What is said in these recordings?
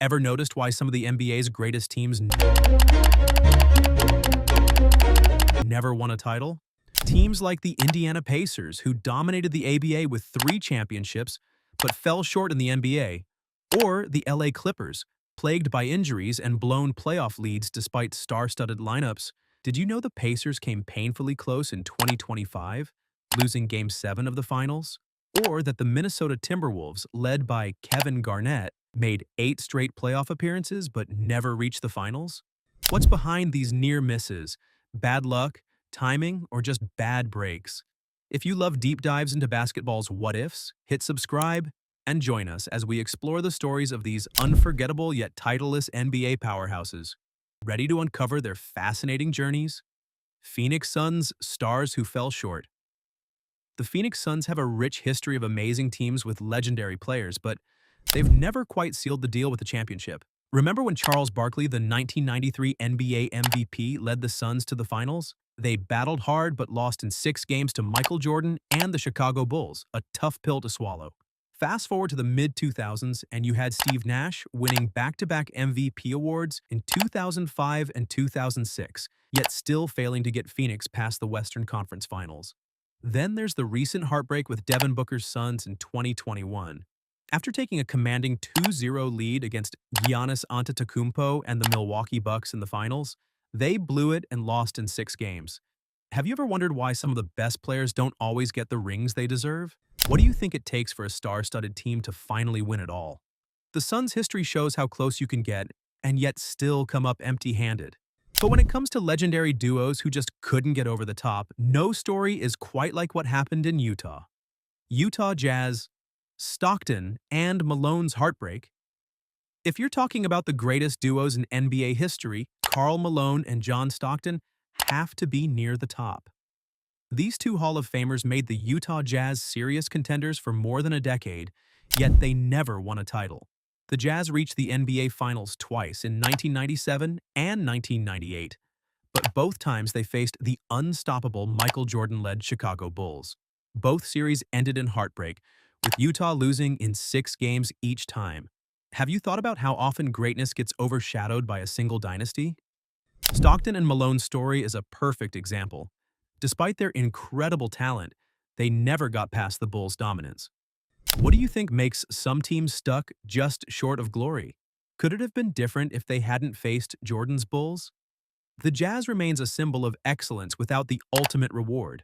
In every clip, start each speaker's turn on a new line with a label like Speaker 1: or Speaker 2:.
Speaker 1: Ever noticed why some of the NBA's greatest teams never won a title? Teams like the Indiana Pacers, who dominated the ABA with 3 championships but fell short in the NBA, or the LA Clippers, plagued by injuries and blown playoff leads despite star-studded lineups. Did you know the Pacers came painfully close in 2025, losing Game 7 of the finals? Or that the Minnesota Timberwolves, led by Kevin Garnett, made 8 straight playoff appearances but never reached the finals? What's behind these near misses? Bad luck, timing, or just bad breaks? If you love deep dives into basketball's what-ifs, hit subscribe and join us as we explore the stories of these unforgettable yet titleless NBA powerhouses. Ready to uncover their fascinating journeys? Phoenix Suns, stars who fell short. The Phoenix Suns have a rich history of amazing teams with legendary players, but they've never quite sealed the deal with a championship. Remember when Charles Barkley, the 1993 NBA MVP, led the Suns to the finals? They battled hard but lost in 6 games to Michael Jordan and the Chicago Bulls, a tough pill to swallow. Fast forward to the mid-2000s, and you had Steve Nash winning back-to-back MVP awards in 2005 and 2006, yet still failing to get Phoenix past the Western Conference Finals. Then there's the recent heartbreak with Devin Booker's Suns in 2021. After taking a commanding 2-0 lead against Giannis Antetokounmpo and the Milwaukee Bucks in the finals, they blew it and lost in 6 games. Have you ever wondered why some of the best players don't always get the rings they deserve? What do you think it takes for a star-studded team to finally win it all? The Suns' history shows how close you can get and yet still come up empty-handed. But when it comes to legendary duos who just couldn't get over the top, no story is quite like what happened in Utah. Utah Jazz, Stockton, and Malone's heartbreak. If you're talking about the greatest duos in NBA history, Karl Malone and John Stockton have to be near the top. These 2 Hall of Famers made the Utah Jazz serious contenders for more than a decade, yet they never won a title. The Jazz reached the NBA Finals twice in 1997 and 1998, but both times they faced the unstoppable Michael Jordan-led Chicago Bulls. Both series ended in heartbreak, with Utah losing in 6 games each time. Have you thought about how often greatness gets overshadowed by a single dynasty? Stockton and Malone's story is a perfect example. Despite their incredible talent, they never got past the Bulls' dominance. What do you think makes some teams stuck just short of glory? Could it have been different if they hadn't faced Jordan's Bulls? The Jazz remains a symbol of excellence without the ultimate reward.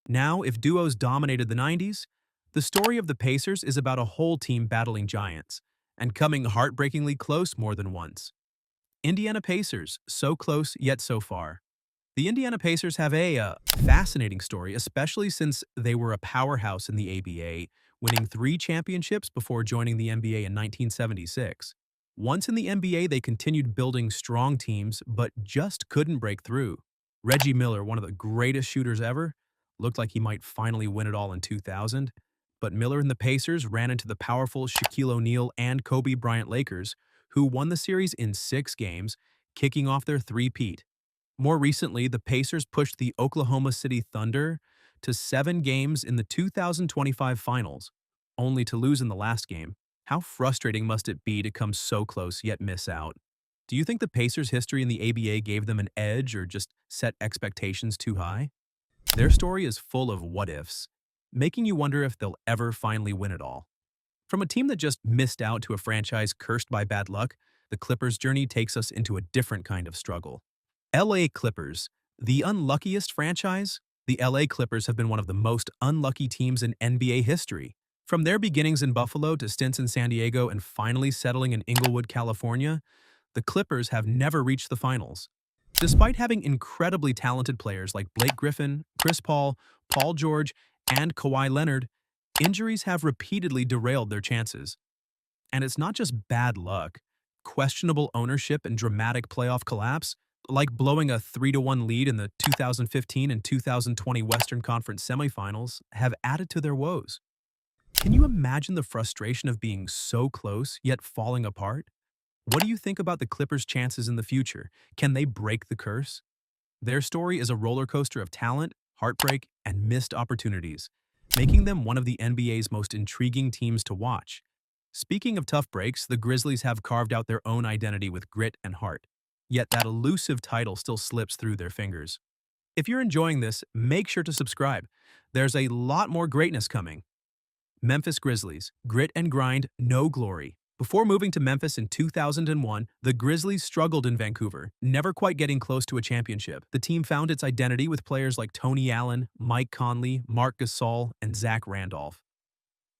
Speaker 1: Now, if duos dominated the 90s, the story of the Pacers is about a whole team battling giants and coming heartbreakingly close more than once. Indiana Pacers, so close yet so far. The Indiana Pacers have a fascinating story, especially since they were a powerhouse in the ABA, winning 3 championships before joining the NBA in 1976. Once in the NBA, they continued building strong teams, but just couldn't break through. Reggie Miller, one of the greatest shooters ever, looked like he might finally win it all in 2000, but Miller and the Pacers ran into the powerful Shaquille O'Neal and Kobe Bryant Lakers, who won the series in 6 games, kicking off their three-peat. More recently, the Pacers pushed the Oklahoma City Thunder to 7 games in the 2025 finals, only to lose in the last game. How frustrating must it be to come so close yet miss out? Do you think the Pacers' history in the ABA gave them an edge or just set expectations too high? Their story is full of what-ifs, making you wonder if they'll ever finally win it all. From a team that just missed out to a franchise cursed by bad luck, the Clippers' journey takes us into a different kind of struggle. LA Clippers, the unluckiest franchise? The LA Clippers have been one of the most unlucky teams in NBA history. From their beginnings in Buffalo to stints in San Diego and finally settling in Inglewood, California, the Clippers have never reached the finals. Despite having incredibly talented players like Blake Griffin, Chris Paul, Paul George, and Kawhi Leonard, injuries have repeatedly derailed their chances. And it's not just bad luck. Questionable ownership and dramatic playoff collapse, like blowing a 3-1 lead in the 2015 and 2020 Western Conference semifinals, have added to their woes. Can you imagine the frustration of being so close yet falling apart? What do you think about the Clippers' chances in the future? Can they break the curse? Their story is a roller coaster of talent, heartbreak, and missed opportunities, making them one of the NBA's most intriguing teams to watch. Speaking of tough breaks, the Grizzlies have carved out their own identity with grit and heart. Yet that elusive title still slips through their fingers. If you're enjoying this, make sure to subscribe. There's a lot more greatness coming. Memphis Grizzlies, grit and grind, no glory. Before moving to Memphis in 2001, the Grizzlies struggled in Vancouver, never quite getting close to a championship. The team found its identity with players like Tony Allen, Mike Conley, Marc Gasol, and Zach Randolph.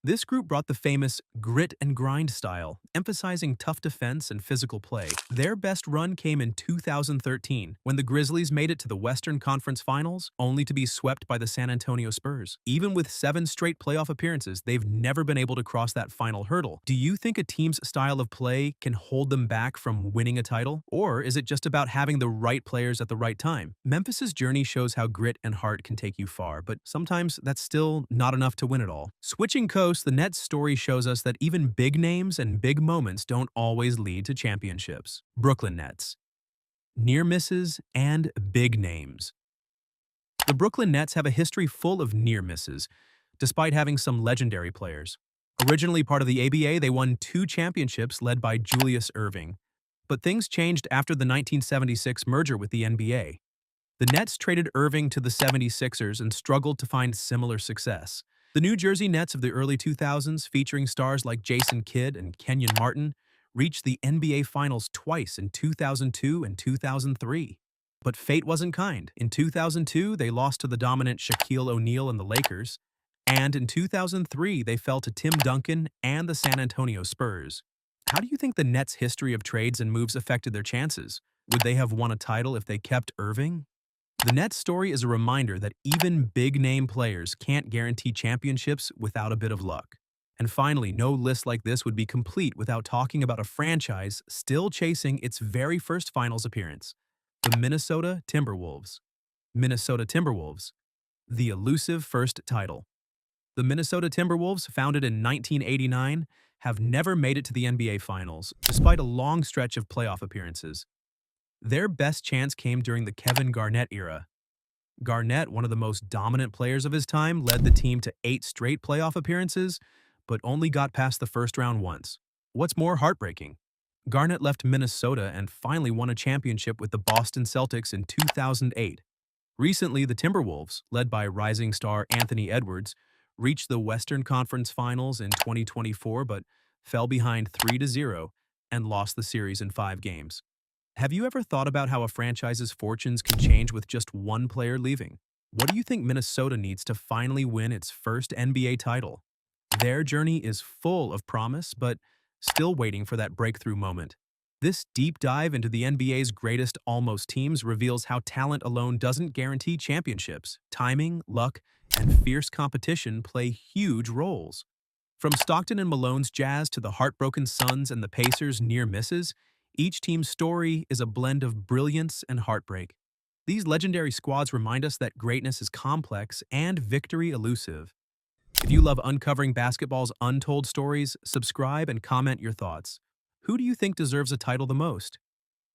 Speaker 1: This group brought the famous grit and grind style, emphasizing tough defense and physical play. Their best run came in 2013, when the Grizzlies made it to the Western Conference Finals, only to be swept by the San Antonio Spurs. Even with 7 straight playoff appearances, they've never been able to cross that final hurdle. Do you think a team's style of play can hold them back from winning a title? Or is it just about having the right players at the right time? Memphis's journey shows how grit and heart can take you far, but sometimes that's still not enough to win it all. Switching coasts, the Nets' story shows us that even big names and big moments don't always lead to championships. Brooklyn Nets. Near misses and big names. The Brooklyn Nets have a history full of near misses, despite having some legendary players. Originally part of the ABA, they won 2 championships led by Julius Erving. But things changed after the 1976 merger with the NBA. The Nets traded Erving to the 76ers and struggled to find similar success. The New Jersey Nets of the early 2000s, featuring stars like Jason Kidd and Kenyon Martin, reached the NBA Finals twice in 2002 and 2003. But fate wasn't kind. In 2002, they lost to the dominant Shaquille O'Neal and the Lakers, and in 2003, they fell to Tim Duncan and the San Antonio Spurs. How do you think the Nets' history of trades and moves affected their chances? Would they have won a title if they kept Erving? The Nets story is a reminder that even big-name players can't guarantee championships without a bit of luck. And finally, no list like this would be complete without talking about a franchise still chasing its very first finals appearance, the Minnesota Timberwolves. Minnesota Timberwolves, the elusive first title. The Minnesota Timberwolves, founded in 1989, have never made it to the NBA Finals, despite a long stretch of playoff appearances. Their best chance came during the Kevin Garnett era. Garnett, one of the most dominant players of his time, led the team to 8 straight playoff appearances, but only got past the first round once. What's more heartbreaking? Garnett left Minnesota and finally won a championship with the Boston Celtics in 2008. Recently, the Timberwolves, led by rising star Anthony Edwards, reached the Western Conference Finals in 2024 but fell behind 3-0 and lost the series in 5 games. Have you ever thought about how a franchise's fortunes can change with just one player leaving? What do you think Minnesota needs to finally win its first NBA title? Their journey is full of promise, but still waiting for that breakthrough moment. This deep dive into the NBA's greatest almost teams reveals how talent alone doesn't guarantee championships. Timing, luck, and fierce competition play huge roles. From Stockton and Malone's Jazz to the heartbroken Suns and the Pacers' near misses, each team's story is a blend of brilliance and heartbreak. These legendary squads remind us that greatness is complex and victory elusive. If you love uncovering basketball's untold stories, subscribe and comment your thoughts. Who do you think deserves a title the most?